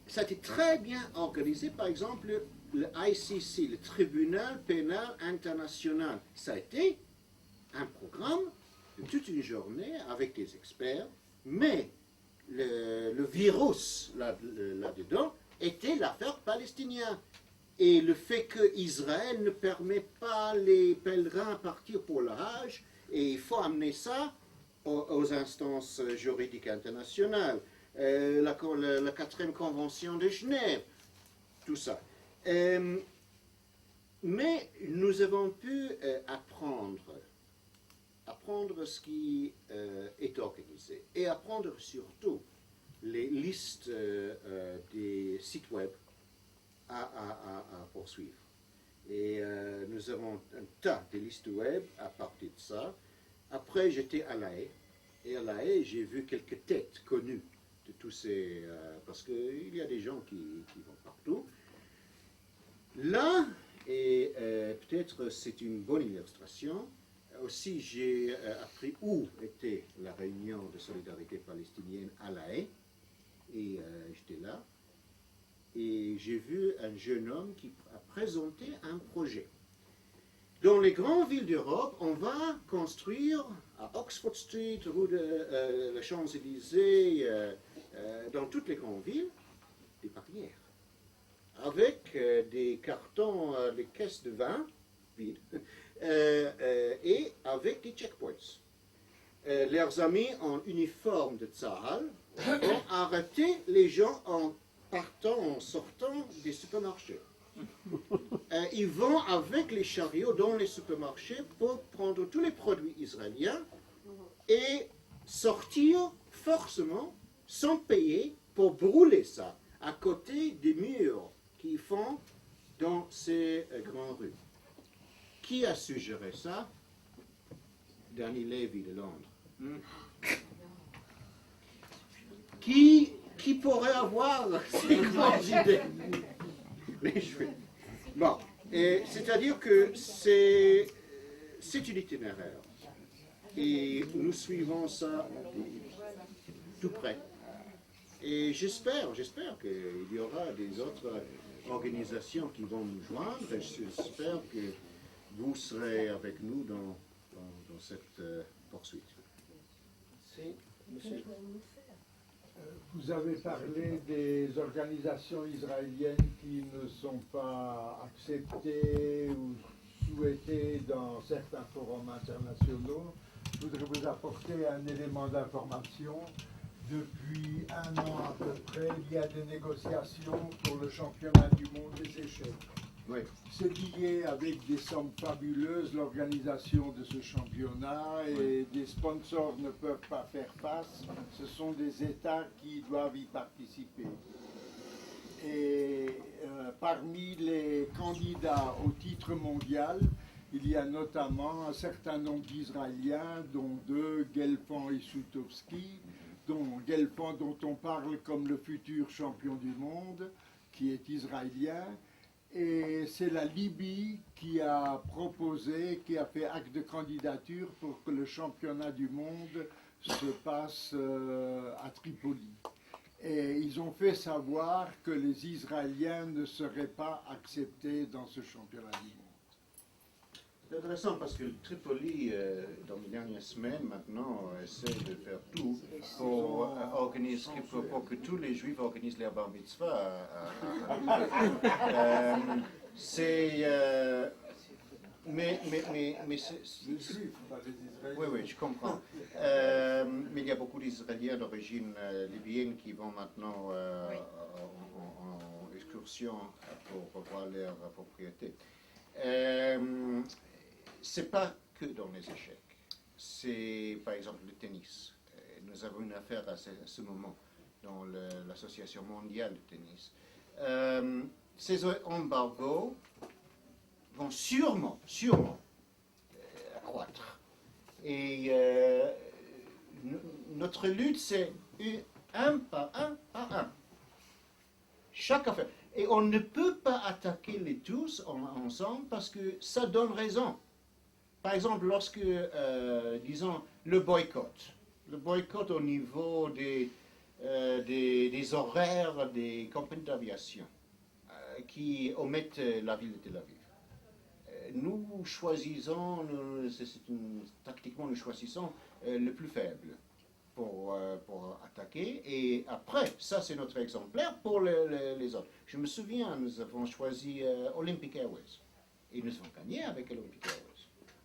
ça a été très bien organisé, par exemple, le ICC, le Tribunal pénal international. Ça a été un programme de toute une journée avec des experts, mais le virus là-dedans était l'affaire palestinienne. Et le fait qu'Israël ne permet pas les pèlerins à partir pour le Hajj, et il faut amener ça aux instances juridiques internationales, la 4e convention de Genève, tout ça. Mais nous avons pu apprendre ce qui est organisé et apprendre surtout les listes des sites web à poursuivre. Et nous avons un tas de listes web à partir de ça. Après, j'étais à La Haye. Et à La Haye, j'ai vu quelques têtes connues de tous ces... parce qu'il y a des gens qui vont partout. Là, et peut-être c'est une bonne illustration, aussi j'ai appris où était la réunion de solidarité palestinienne à La Haye. Et j'étais là. Et j'ai vu un jeune homme qui a présenté un projet. Dans les grandes villes d'Europe, on va construire à Oxford Street, rue de la Champs-Élysées, dans toutes les grandes villes, des barrières. Avec des cartons, des caisses de vin vides, et avec des checkpoints. Leurs amis en uniforme de Tzahal ont arrêté les gens en partant, en sortant des supermarchés. Ils vont avec les chariots dans les supermarchés pour prendre tous les produits israéliens et sortir forcément, sans payer, pour brûler ça à côté des murs qu'ils font dans ces grandes rues. Qui a suggéré ça? Danny Levy de Londres. Qui pourrait avoir ces grandes idées? Les Juifs. Bon, c'est-à-dire que c'est une itinéraire. Et nous suivons ça tout près. Et j'espère qu'il y aura des autres organisations qui vont nous joindre. Et j'espère que vous serez avec nous dans cette poursuite. C'est, monsieur. Vous avez parlé des organisations israéliennes qui ne sont pas acceptées ou souhaitées dans certains forums internationaux. Je voudrais vous apporter un élément d'information. Depuis 1 an à peu près, il y a des négociations pour le championnat du monde des échecs. Oui. C'est lié avec des sommes fabuleuses, l'organisation de ce championnat, et des sponsors ne peuvent pas faire face. Ce sont des États qui doivent y participer. Et parmi les candidats au titre mondial, il y a notamment un certain nombre d'Israéliens, dont 2, Gelfand et Soutovski, dont Gelfand dont on parle comme le futur champion du monde, qui est israélien. Et c'est la Libye qui a proposé, qui a fait acte de candidature pour que le championnat du monde se passe à Tripoli. Et ils ont fait savoir que les Israéliens ne seraient pas acceptés dans ce championnat du monde. C'est intéressant parce que Tripoli, dans les dernières semaines, maintenant, essaie de faire tout pour organiser, pour que tous les Juifs organisent leur bar mitzvah. Mais c'est... Les Juifs, pas les Israéliens. Oui, je comprends. Mais il y a beaucoup d'Israéliens d'origine libyenne qui vont maintenant en excursion pour voir leur propriété. C'est pas que dans les échecs. C'est par exemple le tennis. Nous avons une affaire à ce moment dans l'Association mondiale de tennis. Ces embargos vont sûrement accroître. Et notre lutte, c'est un par un. Chaque affaire. Et on ne peut pas attaquer les tous ensemble parce que ça donne raison. Par exemple, lorsque, disons, le boycott au niveau des des horaires des compagnies d'aviation qui omettent la ville de Tel Aviv. Nous choisissons, tactiquement nous choisissons le plus faible pour attaquer, et après, ça c'est notre exemplaire pour les autres. Je me souviens, nous avons choisi Olympic Airways, et nous avons gagné avec Olympic Airways.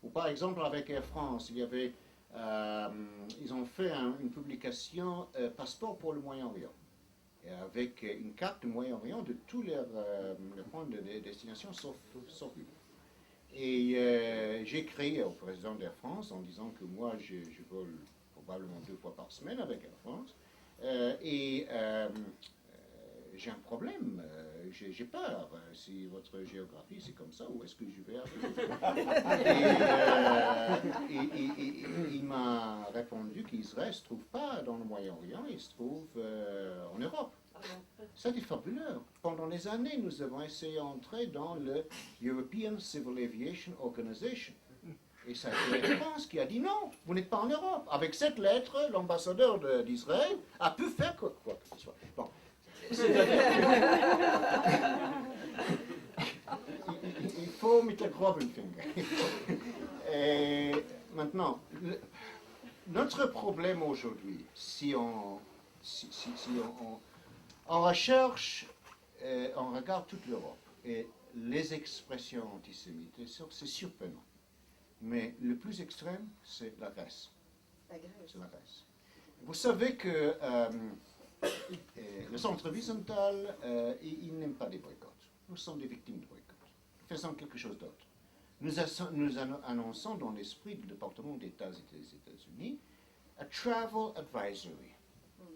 Ou par exemple avec Air France, ils ont fait une publication passeport pour le Moyen-Orient, avec une carte du Moyen-Orient de tous les points de destination sauf une. Et j'ai écrit au président d'Air France en disant que moi je vole probablement 2 fois par semaine avec Air France, et j'ai un problème, j'ai peur. Si votre géographie c'est comme ça, où est-ce que je vais arriver? Il m'a répondu qu'Israël ne se trouve pas dans le Moyen-Orient, il se trouve en Europe. C'était fabuleux. Pendant les années, nous avons essayé d'entrer dans le European Civil Aviation Organization. Et ça a été la France qui a dit non, vous n'êtes pas en Europe. Avec cette lettre, l'ambassadeur d'Israël a pu faire quoi que ce soit. Bon. Il faut mettre le Grobenfinger. Et maintenant, notre problème aujourd'hui, si on recherche, on regarde toute l'Europe, et les expressions antisémites, c'est surprenant. Mais le plus extrême, c'est la Grèce. C'est la Grèce. Vous savez que le centre Wiesenthal, il n'aime pas des boycotts. Nous sommes des victimes de boycotts. Faisons quelque chose d'autre. Nous annonçons dans l'esprit du département d'État des États-Unis un travel advisory.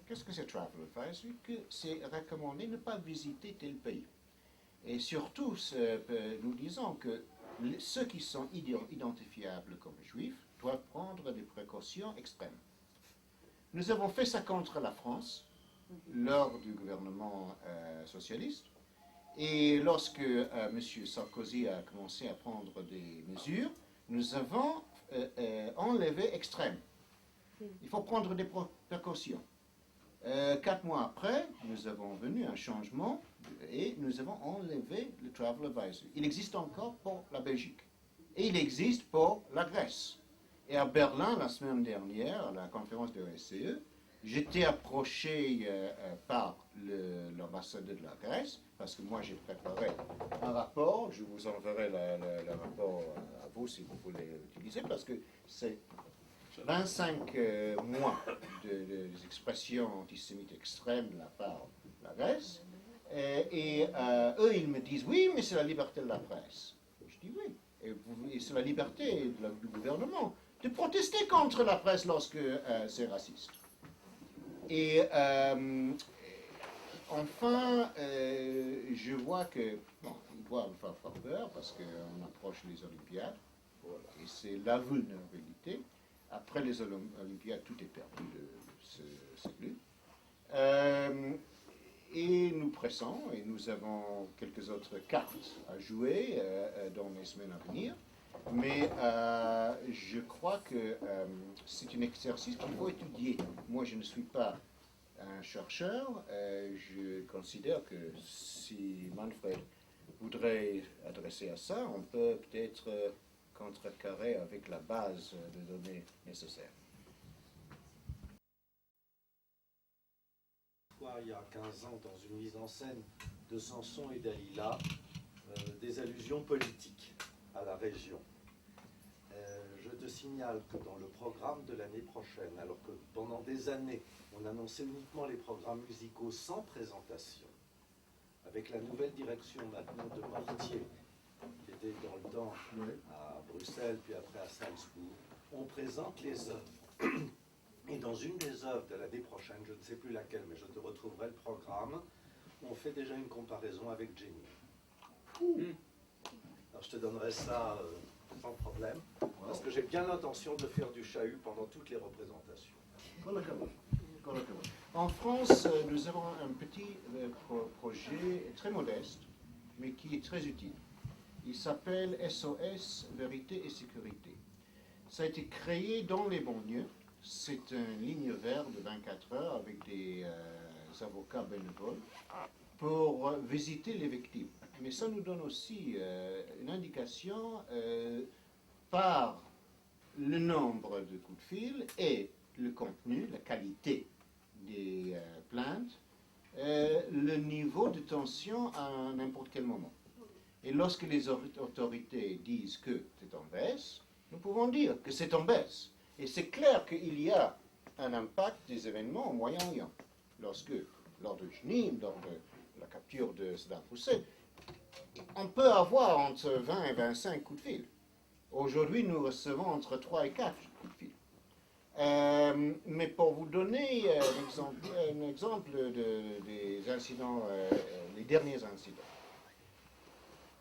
Qu'est-ce que c'est travel advisory? Que c'est recommandé de ne pas visiter tel pays. Et surtout, nous disons que ceux qui sont identifiables comme juifs doivent prendre des précautions extrêmes. Nous avons fait ça contre la France lors du gouvernement socialiste, et lorsque M. Sarkozy a commencé à prendre des mesures, nous avons enlevé extrême. Il faut prendre des précautions. 4 mois après, nous avons venu un changement et nous avons enlevé le Travel Advisory. Il existe encore pour la Belgique et il existe pour la Grèce. Et à Berlin, la semaine dernière, à la conférence de l'OSCE, j'étais approché par l'ambassadeur de la Grèce, parce que moi j'ai préparé un rapport, je vous enverrai le rapport à vous si vous voulez l'utiliser, parce que c'est 25 mois des expressions antisémites extrêmes de la part de la Grèce, et eux ils me disent oui, mais c'est la liberté de la presse. Je dis oui, et c'est la liberté du gouvernement de protester contre la presse lorsque c'est raciste. Et enfin, je vois que, bon, ils doivent faire peur parce qu'on approche les Olympiades, et c'est la vulnérabilité. Après les Olympiades, tout est perdu, c'est plus. Et nous pressons, et nous avons quelques autres cartes à jouer dans les semaines à venir. Mais je crois que c'est un exercice qu'il faut étudier. Moi, je ne suis pas un chercheur. Je considère que si Manfred voudrait adresser à ça, on peut peut-être contrecarrer avec la base de données nécessaires. Il y a 15 ans, dans une mise en scène de Samson et Dalila, des allusions politiques à la région. Je te signale que dans le programme de l'année prochaine, alors que pendant des années, on annonçait uniquement les programmes musicaux sans présentation, avec la nouvelle direction maintenant de Maritier, qui était dans le temps à Bruxelles, puis après à Salzbourg, on présente les œuvres. Et dans une des œuvres de l'année prochaine, je ne sais plus laquelle, mais je te retrouverai le programme, on fait déjà une comparaison avec Jenny. Alors je te donnerai ça sans problème, parce que j'ai bien l'intention de faire du chahut pendant toutes les représentations. En France, nous avons un petit projet très modeste, mais qui est très utile. Il s'appelle SOS, Vérité et Sécurité. Ça a été créé dans les banlieues c'est une ligne verte de 24 heures avec des avocats bénévoles pour visiter les victimes. Mais ça nous donne aussi une indication par le nombre de coups de fil et le contenu, la qualité des plaintes, le niveau de tension à n'importe quel moment. Et lorsque les autorités disent que c'est en baisse, nous pouvons dire que c'est en baisse. Et c'est clair qu'il y a un impact des événements au Moyen-Orient. Lors de Jenin, lors de la capture de Saddam Hussein, on peut avoir entre 20 et 25 coups de fil. Aujourd'hui, nous recevons entre 3 et 4 coups de fil. Mais pour vous donner un exemple des incidents, les derniers incidents.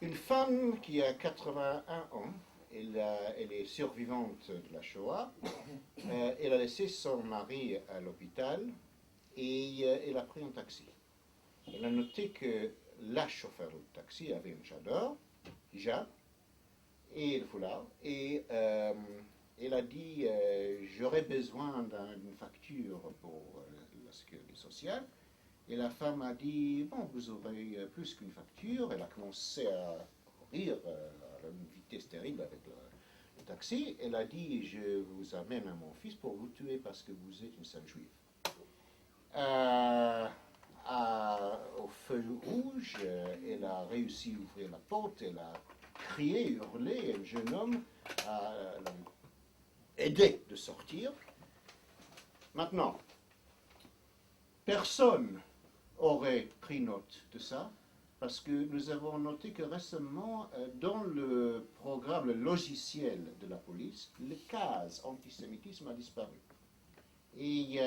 Une femme qui a 81 ans, elle est survivante de la Shoah, elle a laissé son mari à l'hôpital et elle a pris un taxi. Elle a noté que la chauffeur du taxi avait une chador, hijab, et le foulard, et elle a dit j'aurais besoin d'une facture pour la sécurité sociale. Et la femme a dit bon, vous aurez plus qu'une facture. Elle a commencé à rire à une vitesse terrible avec le taxi. Elle a dit je vous amène à mon fils pour vous tuer parce que vous êtes une sale juive. Au feu rouge, elle a réussi à ouvrir la porte, elle a crié, hurlé, et le jeune homme l'a aidé de sortir. Maintenant, personne aurait pris note de ça, parce que nous avons noté que récemment, dans le programme, le logiciel de la police, le case antisémitisme a disparu. Et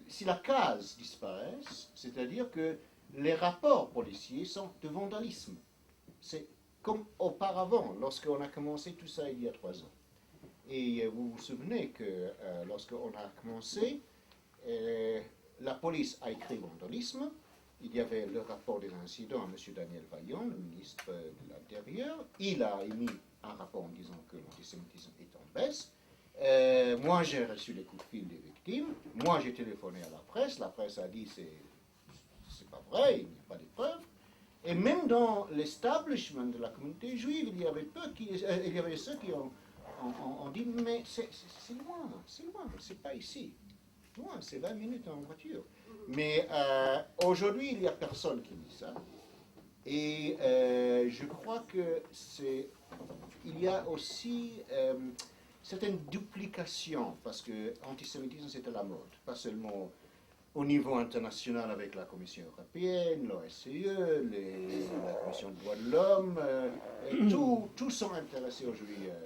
si la case disparaît, c'est-à-dire que les rapports policiers sont de vandalisme. C'est comme auparavant, lorsqu'on a commencé tout ça il y a 3 ans. Et vous vous souvenez que lorsqu'on a commencé, la police a écrit vandalisme. Il y avait le rapport des incidents à M. Daniel Vaillant, le ministre de l'Intérieur. Il a émis un rapport en disant que l'antisémitisme est en baisse. Moi, j'ai reçu les coups de fil des victimes. Moi, j'ai téléphoné à la presse. La presse a dit c'est pas vrai, il n'y a pas de preuves. Et même dans l'establishment de la communauté juive, il y avait ceux qui ont dit mais c'est loin, c'est pas ici. Loin, c'est 20 minutes en voiture. Mais aujourd'hui, il n'y a personne qui dit ça. Et je crois que il y a aussi certaines duplications, parce que l'antisémitisme c'est à la mode, pas seulement au niveau international avec la Commission européenne, l'OSCE, la Commission des droits de l'homme, tous sont intéressés aujourd'hui à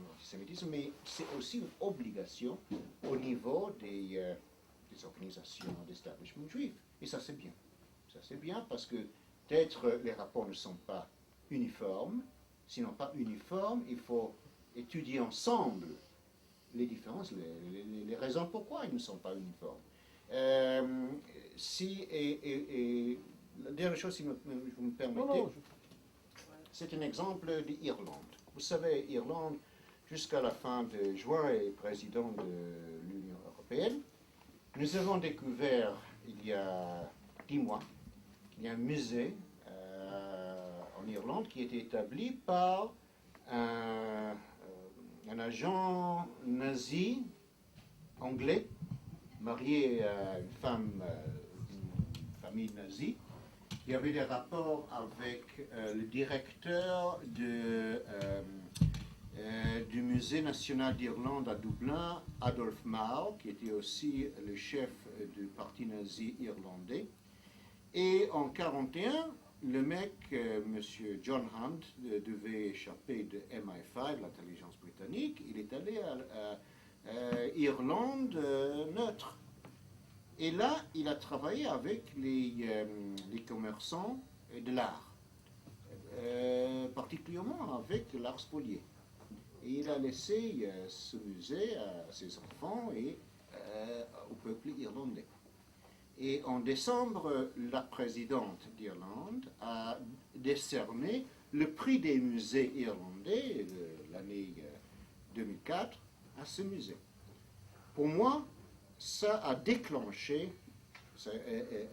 l'antisémitisme, mais c'est aussi une obligation au niveau des organisations d'establishment juif. Et ça c'est bien. Ça c'est bien parce que peut-être les rapports ne sont pas uniformes. Sinon pas uniformes, il faut étudier ensemble les différences, les raisons pourquoi ils ne sont pas uniformes. La dernière chose, si vous me permettez, c'est un exemple d'Irlande. Vous savez, Irlande, jusqu'à la fin de juin, est président de l'Union européenne. Nous avons découvert, il y a 10 mois, qu'il y a un musée en Irlande qui a été établi par un agent nazi anglais, marié à une femme d'une famille nazie. Il y avait des rapports avec le directeur du Musée national d'Irlande à Dublin, Adolf Mao, qui était aussi le chef du parti nazi irlandais. Et en 1941, le mec, M. John Hunt, devait échapper de MI5, l'intelligence britannique. Il est allé à Irlande neutre. Et là, il a travaillé avec les commerçants de l'art, particulièrement avec l'art spolié. Et il a laissé ce musée à ses enfants et au peuple irlandais. Et en décembre, la présidente d'Irlande a décerné le prix des musées irlandais de l'année 2004 à ce musée. pour moi, ça a déclenché,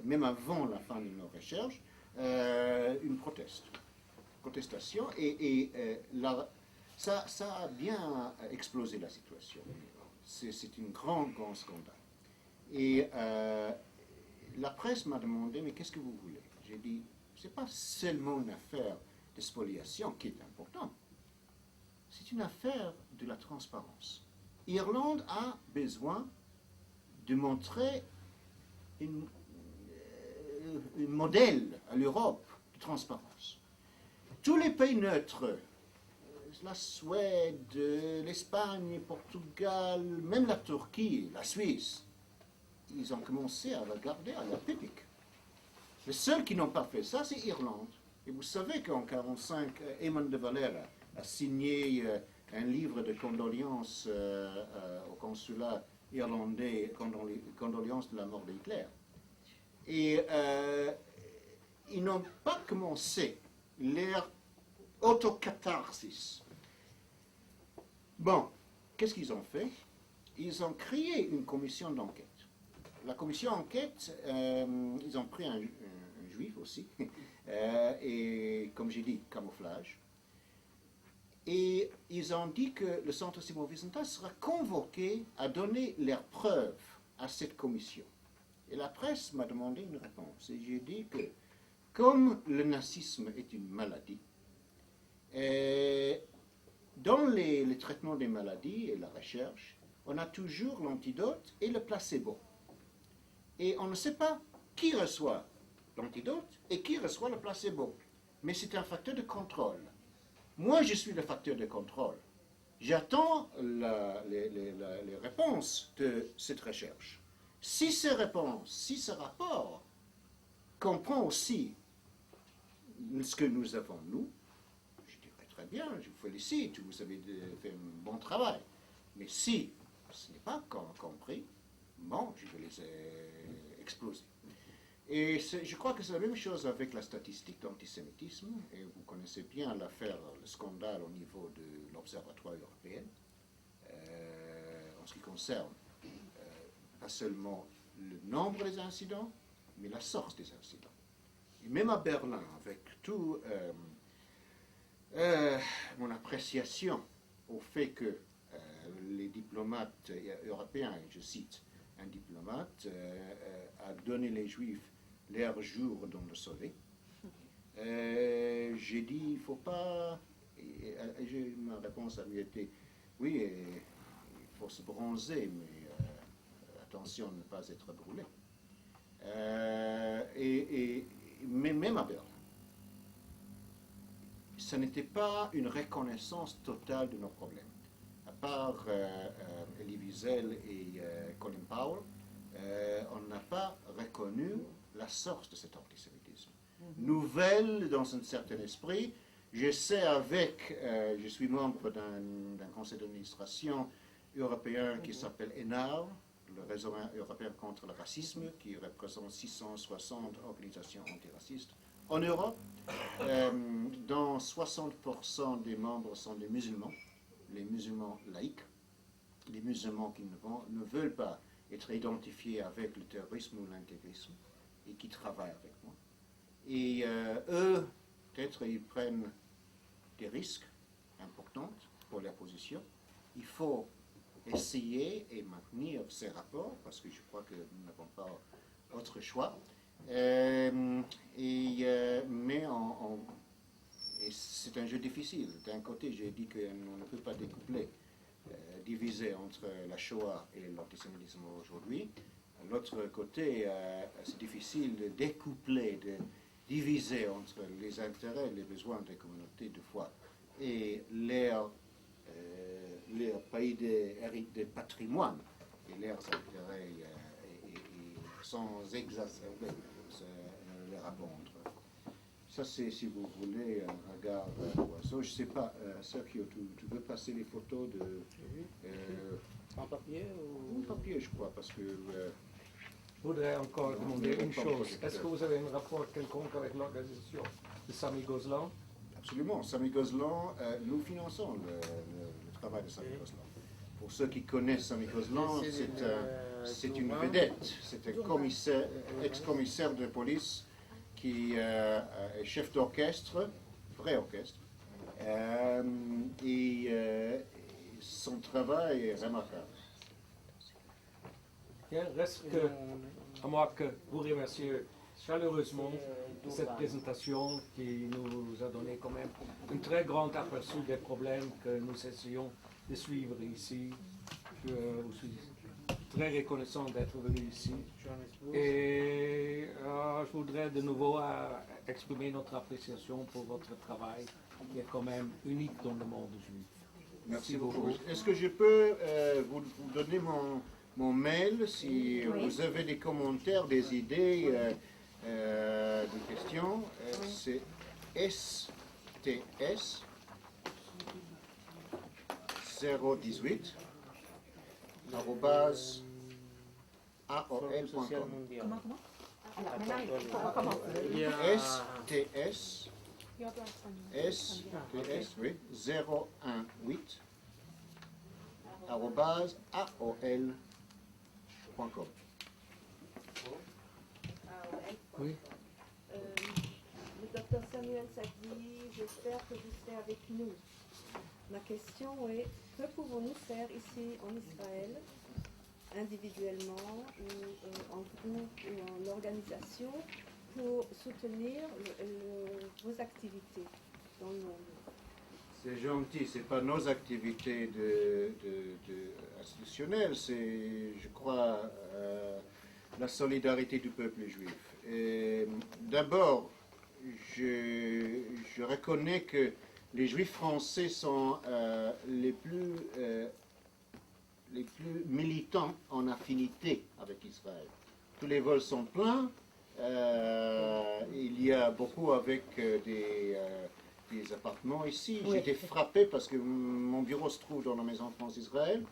même avant la fin de nos recherches, une protestation, et ça a bien explosé la situation. C'est un grand scandale. Et la presse m'a demandé, mais qu'est-ce que vous voulez? J'ai dit, c'est pas seulement une affaire de spoliation qui est importante, c'est une affaire de la transparence. Irlande a besoin de montrer un modèle à l'Europe de transparence. Tous les pays neutres, la Suède, l'Espagne, le Portugal, même la Turquie, la Suisse, ils ont commencé à regarder à la pipique. Les seuls qui n'ont pas fait ça, c'est l'Irlande. Et vous savez qu'en 1945, Eamon de Valera a signé un livre de condoléances au consulat irlandais, condoléances de la mort d'Hitler. Et ils n'ont pas commencé leur autocatharsis. Bon, qu'est-ce qu'ils ont fait? Ils ont créé une commission d'enquête. La commission d'enquête, ils ont pris un juif aussi, et comme j'ai dit, camouflage. Et ils ont dit que le centre Simon Wiesenthal sera convoqué à donner leurs preuves à cette commission. Et la presse m'a demandé une réponse. Et j'ai dit que, comme le nazisme est une maladie, dans les traitements des maladies et la recherche, on a toujours l'antidote et le placebo. Et on ne sait pas qui reçoit l'antidote et qui reçoit le placebo. Mais c'est un facteur de contrôle. Moi, je suis le facteur de contrôle. J'attends les réponses de cette recherche. Si ces réponses, si ce rapport comprend aussi ce que nous avons, nous, je dirais très bien, je vous félicite, vous avez fait un bon travail. Mais si ce n'est pas compris, bon, je vais les exploser. Et je crois que c'est la même chose avec la statistique d'antisémitisme, et vous connaissez bien l'affaire, le scandale au niveau de l'Observatoire européen, en ce qui concerne pas seulement le nombre des incidents, mais la source des incidents. Et même à Berlin, avec tout mon appréciation au fait que les diplomates européens, je cite un diplomate, a donné les Juifs leur jour dans le soleil. J'ai dit, il ne faut pas... ma réponse a lui été, oui, il faut se bronzer, mais attention à ne pas être brûlé. Mais même à Berlin, ce n'était pas une reconnaissance totale de nos problèmes. À part Elie Wiesel et Colin Powell, on n'a pas reconnu la source de cet antisémitisme. Nouvelle dans un certain esprit, je sais je suis membre d'un conseil d'administration européen qui s'appelle ENAR, le réseau européen contre le racisme, qui représente 660 organisations antiracistes en Europe. Dont 60% des membres sont des musulmans, les musulmans laïcs, les musulmans qui ne veulent pas être identifiés avec le terrorisme ou l'intégrisme et qui travaillent avec moi. Et eux, peut-être, ils prennent des risques importants pour leur position. Il faut essayer et maintenir ces rapports parce que je crois que nous n'avons pas autre choix. Mais c'est un jeu difficile. D'un côté, j'ai dit qu'on ne peut pas découpler, diviser entre la Shoah et l'antisémitisme aujourd'hui. De l'autre côté, c'est difficile de découpler, de diviser entre les intérêts et les besoins des communautés de foi et leur pays de patrimoine et leurs intérêts sans exacerber les rapports entre eux. Ça, c'est, si vous voulez, un regard d'oiseau. Je ne sais pas, Sergio, tu veux passer les photos de... En papier ou... En papier, je crois, parce que... Je voudrais encore demander une chose. Est-ce que vous avez un rapport quelconque avec l'organisation de Sami Gozlan? Absolument. Sami Gozlan, nous finançons le travail de Sami Gozlan. Pour ceux qui connaissent Sami Kozlan, c'est une vedette. C'est un ex-commissaire de police qui est chef d'orchestre, vrai orchestre. Son travail est remarquable. Il ne reste à moi que vous remercier chaleureusement de cette présentation qui nous a donné quand même un très grand aperçu des problèmes que nous essayons de suivre ici. Je vous suis très reconnaissant d'être venu ici. Et je voudrais de nouveau exprimer notre appréciation pour votre travail qui est quand même unique dans le monde juif. Merci beaucoup. Est-ce que je peux vous donner mon mail si vous avez des commentaires, des idées, des questions? C'est STS 018 arobase aol.com. STS oui, 018 arobase aol.com. Oui. Le docteur Samuel Sadi, j'espère que vous serez avec nous. Ma question est, que pouvons-nous faire ici en Israël, individuellement ou en groupe ou en organisation, pour soutenir vos activités dans le monde? C'est gentil, ce n'est pas nos activités institutionnelles, c'est, je crois, la solidarité du peuple juif. D'abord, je reconnais que les juifs français sont les plus militants en affinité avec Israël. Tous les vols sont pleins, il y a beaucoup avec des appartements ici. Oui. J'étais frappé parce que mon bureau se trouve dans la maison France-Israël.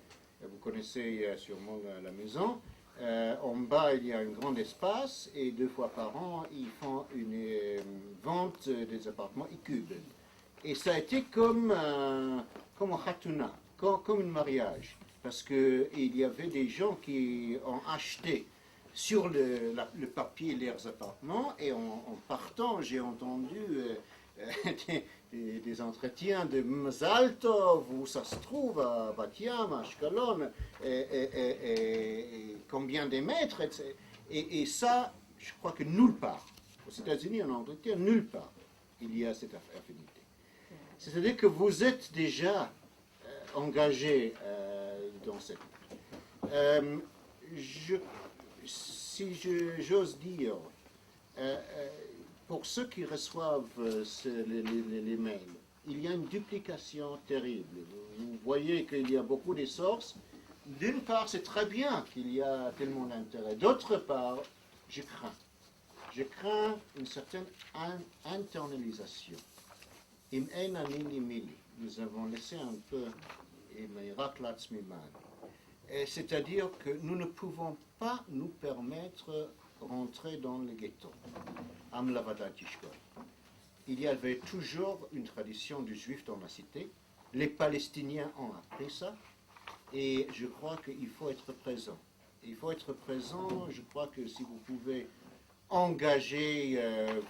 Vous connaissez sûrement la maison. En bas, il y a un grand espace et 2 fois par an, ils font une vente des appartements e-cube. Et ça a été comme un khatuna, comme un mariage. Parce qu'il y avait des gens qui ont acheté sur le papier leurs appartements et en partant, j'ai entendu des entretiens de Mazal Tov, où ça se trouve à Bat Yam, à Ashkelon, et combien de mètres, et ça, je crois que nulle part, aux États-Unis, en Angleterre, nulle part, il y a cette affinité. C'est-à-dire que vous êtes déjà engagé dans cette... si j'ose dire, pour ceux qui reçoivent les mails, il y a une duplication terrible. Vous voyez qu'il y a beaucoup de sources. D'une part, c'est très bien qu'il y a tellement d'intérêt. D'autre part, je crains une certaine internalisation. Nous avons laissé un peu, c'est-à-dire que nous ne pouvons pas nous permettre rentrer dans le ghetto. Il y avait toujours une tradition du juif dans la cité. Les Palestiniens ont appris ça. Et je crois qu'il faut être présent. Il faut être présent, je crois que si vous pouvez engager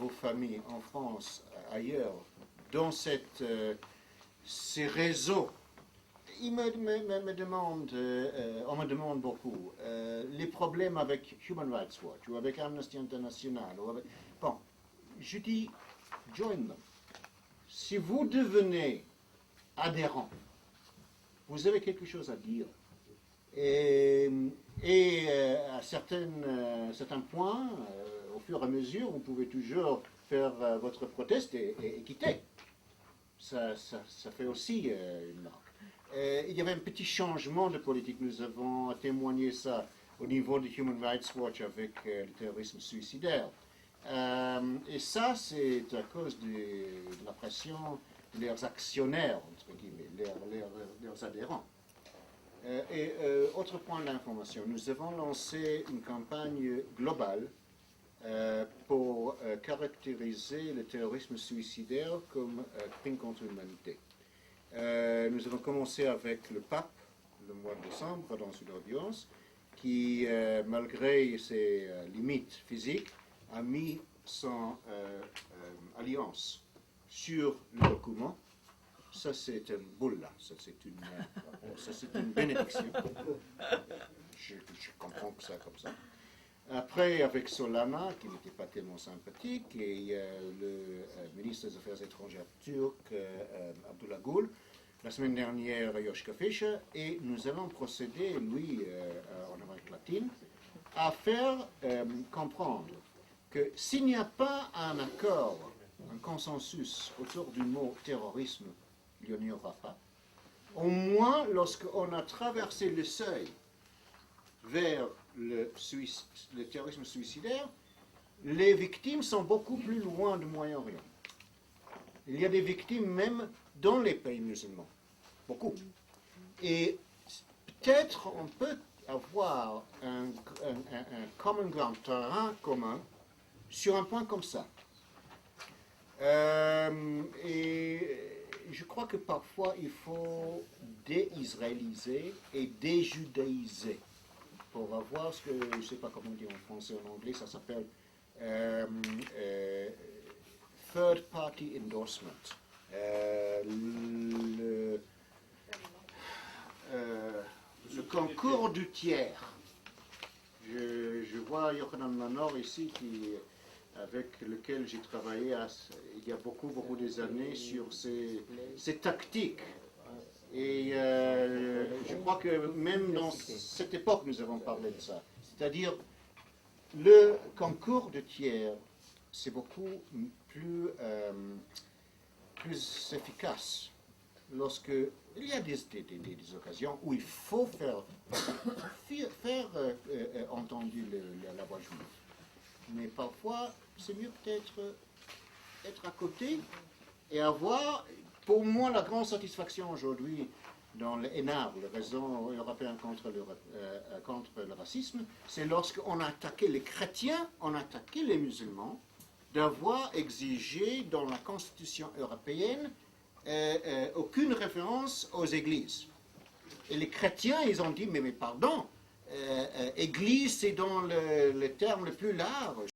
vos familles en France, ailleurs, dans ces réseaux. On me demande beaucoup les problèmes avec Human Rights Watch ou avec Amnesty International. Bon, je dis, join them. Si vous devenez adhérent, vous avez quelque chose à dire. Et à certains points, au fur et à mesure, vous pouvez toujours faire votre proteste et quitter. Ça fait aussi une marque. Il y avait un petit changement de politique. Nous avons témoigné ça au niveau de Human Rights Watch avec le terrorisme suicidaire. Et ça, c'est à cause de la pression de leurs actionnaires, entre guillemets, leurs adhérents. Autre point d'information, nous avons lancé une campagne globale pour caractériser le terrorisme suicidaire comme crime contre l'humanité. Nous avons commencé avec le pape, le mois de décembre dans une audience qui, malgré ses limites physiques, a mis son alliance sur le document. Ça, c'est un boula, ça, c'est une bénédiction. Je comprends que ça comme ça. Après, avec Solana, qui n'était pas tellement sympathique, et le ministre des Affaires étrangères turc, Abdullah Gül, la semaine dernière, Joschka Fischer, et nous allons procéder, lui, en Amérique latine, à faire comprendre que s'il n'y a pas un accord, un consensus autour du mot terrorisme, il n'y en aura pas. Au moins, lorsqu'on a traversé le seuil vers le terrorisme suicidaire, les victimes sont beaucoup plus loin du Moyen-Orient. Il y a des victimes même dans les pays musulmans. Beaucoup. Et peut-être on peut avoir un common ground, terrain commun, sur un point comme ça. Et je crois que parfois il faut dé-israéliser et déjudaïser pour avoir ce que, je ne sais pas comment dire en français ou en anglais, ça s'appelle third party endorsement. Le concours du tiers. Je vois Yochanan Manor ici, avec lequel j'ai travaillé il y a beaucoup des années sur ces tactiques. Et je crois que même dans cette époque, nous avons parlé de ça. C'est-à-dire, le concours de tiers, c'est beaucoup plus efficace lorsque il y a des occasions où il faut faire entendre la voix juive. Mais parfois, c'est mieux peut-être être à côté et avoir, pour moi, la grande satisfaction aujourd'hui dans le ENAR, le réseau européen contre le racisme, c'est lorsqu'on a attaqué les chrétiens, on a attaqué les musulmans, d'avoir exigé dans la Constitution européenne aucune référence aux églises. Et les chrétiens, ils ont dit, mais pardon, église, c'est dans le terme le plus large.